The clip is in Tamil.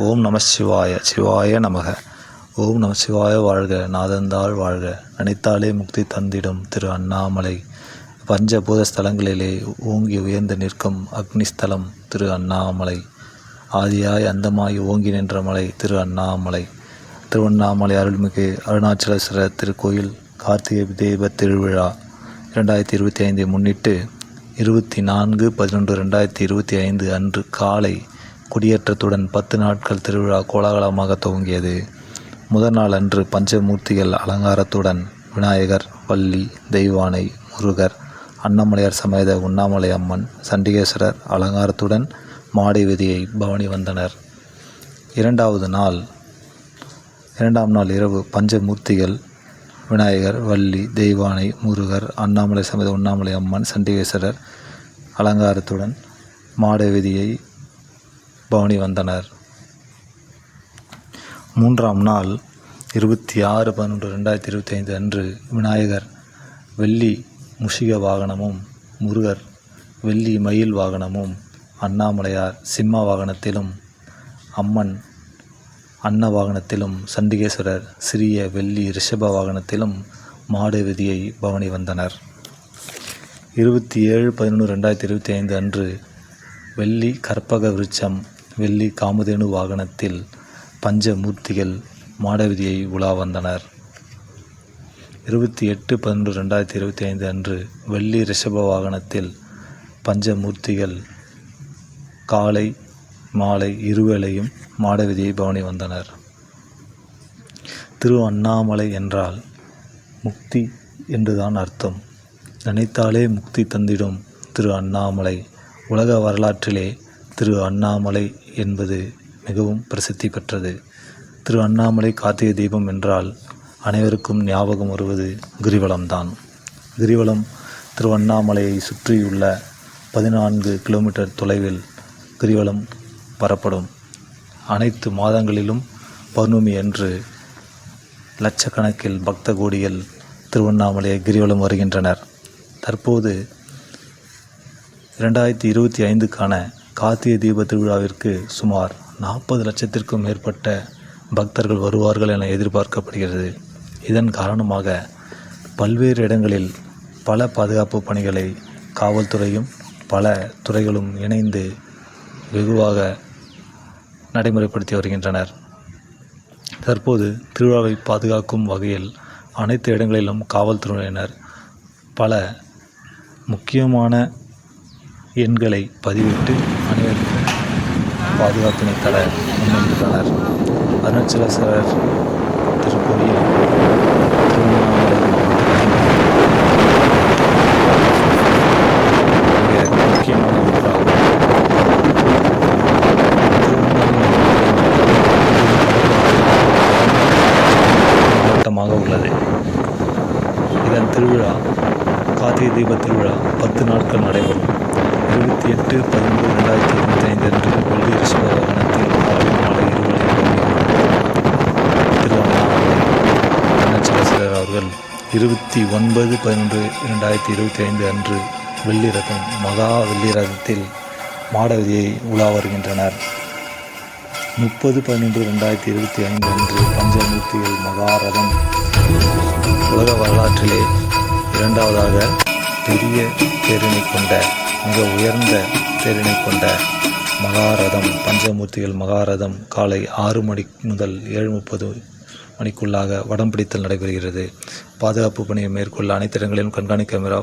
ஓம் நம சிவாய சிவாய நமக. ஓம் நம சிவாய வாழ்க, நாதந்தாள் வாழ்க, நினைத்தாலே முக்தி தந்திடும் திரு அண்ணாமலை. பஞ்சபூத ஸ்தலங்களிலே ஓங்கி உயர்ந்து நிற்கும் அக்னிஸ்தலம் திரு அண்ணாமலை. ஆதியாய் அந்தமாய் ஓங்கி நின்ற மலை திரு அண்ணாமலை. திருவண்ணாமலை அருள்மிகு அருணாச்சலேஸ்வரர் திருக்கோயில் கார்த்திகை தீப திருவிழா 2025 முன்னிட்டு 24/11/2025 அன்று காலை கொடியேற்றத்துடன் 10 நாட்கள் திருவிழா கோலாகலமாக துவங்கியது. முதல் நாள் அன்று பஞ்சமூர்த்திகள் அலங்காரத்துடன் விநாயகர், வள்ளி, தெய்வானை, முருகர், அன்னமலையார் சமேத உண்ணாமலை அம்மன், சண்டிகேஸ்வரர் அலங்காரத்துடன் மாடை வீதியை பவனி வந்தனர். இரண்டாம் நாள் இரவு பஞ்சமூர்த்திகள் விநாயகர், வள்ளி, தெய்வானை, முருகர், அண்ணாமலை சமேத உண்ணாமலை அம்மன், சண்டிகேஸ்வரர் அலங்காரத்துடன் மாடை வீதியை பவனி வந்தனர். மூன்றாம் நாள் 26/11/2025 அன்று விநாயகர் வெள்ளி முஷிக வாகனமும், முருகர் வெள்ளி மயில் வாகனமும், அண்ணாமலையார் சிம்ம வாகனத்திலும், அம்மன் அன்ன வாகனத்திலும், சண்டிகேஸ்வரர் சிறிய வெள்ளி ரிஷப வாகனத்திலும் மாடு வீதியை பவனி வந்தனர். 27/11/2025 அன்று வெள்ளி கற்பக விருட்சம், வெள்ளி காமதேனு வாகனத்தில் பஞ்சமூர்த்திகள் மாடவீதியை உலா வந்தனர். 28/11/2025 அன்று வெள்ளி ரிஷப வாகனத்தில் பஞ்சமூர்த்திகள் காலை மாலை இருவேளையும் மாடவீதியை பவனி வந்தனர். திரு அண்ணாமலை என்றால் முக்தி என்றுதான் அர்த்தம். நினைத்தாலே முக்தி தந்திடும் திரு அண்ணாமலை. உலக வரலாற்றிலே திரு அண்ணாமலை என்பது மிகவும் பிரசித்தி பெற்றது. திரு அண்ணாமலை கார்த்திகை தீபம் என்றால் அனைவருக்கும் ஞாபகம் வருவது கிரிவலம்தான். கிரிவலம் திருவண்ணாமலையை சுற்றியுள்ள 14 கிலோமீட்டர் தொலைவில் கிரிவலம் வரப்படும். அனைத்து மாதங்களிலும் பௌர்ணமி அன்று லட்சக்கணக்கில் பக்த கோடிகள் திருவண்ணாமலையை கிரிவலம் வருகின்றனர். தற்போது 2025க்கான கார்த்திகை தீப திருவிழாவிற்கு சுமார் 40 லட்சத்திற்கும் மேற்பட்ட பக்தர்கள் வருவார்கள் என எதிர்பார்க்கப்படுகிறது. இதன் காரணமாக பல்வேறு இடங்களில் பல பாதுகாப்பு பணிகளை காவல்துறையும் பல துறைகளும் இணைந்து வெகுவாக நடைமுறைப்படுத்தி வருகின்றனர். தற்போது திருவிழாவை பாதுகாக்கும் வகையில் அனைத்து இடங்களிலும் காவல்துறையினர் பல முக்கியமான எண்களை பதிவிட்டு அனைவருக்கும் பாதுகாப்பினை தர முன்வந்துள்ளனர். அருணாச்சலேஸ்வரர் திருக்கோயில் திருவண்ணாமலை மாவட்டத்தில் முக்கியமான ஒன்றாகும். மாவட்டமாக உள்ளது. இதன் திருவிழா கார்த்திகை தீப திருவிழா 10 நாட்கள் நடைபெறும். 28/11/2025 அன்று வெள்ளி ரிஷப வாகனத்தில் காலை மாலை இருவேளை திரு அண்ணாமலை அருணாச்சலேஸ்வரர் அவர்கள் 29/11/2025 அன்று வெள்ளி ரதம் மகா வெள்ளி ரதத்தில் மாடவீதியை உலா வருகின்றனர். 30/11/2025 அன்று பஞ்சமூர்த்திகள் மகாரதம். உலக வரலாற்றிலே இரண்டாவதாக பெரிய தேரினை கொண்ட மிக உயர்ந்த தேரினை கொண்ட மகாரதம் பஞ்சமூர்த்திகள் மகாரதம் காலை 6 மணி முதல் 7:30 மணிக்குள்ளாக வடம் பிடித்தல் நடைபெறுகிறது. பாதுகாப்பு பணியை மேற்கொள்ள அனைத்து இடங்களிலும் கண்காணிக்க கேமரா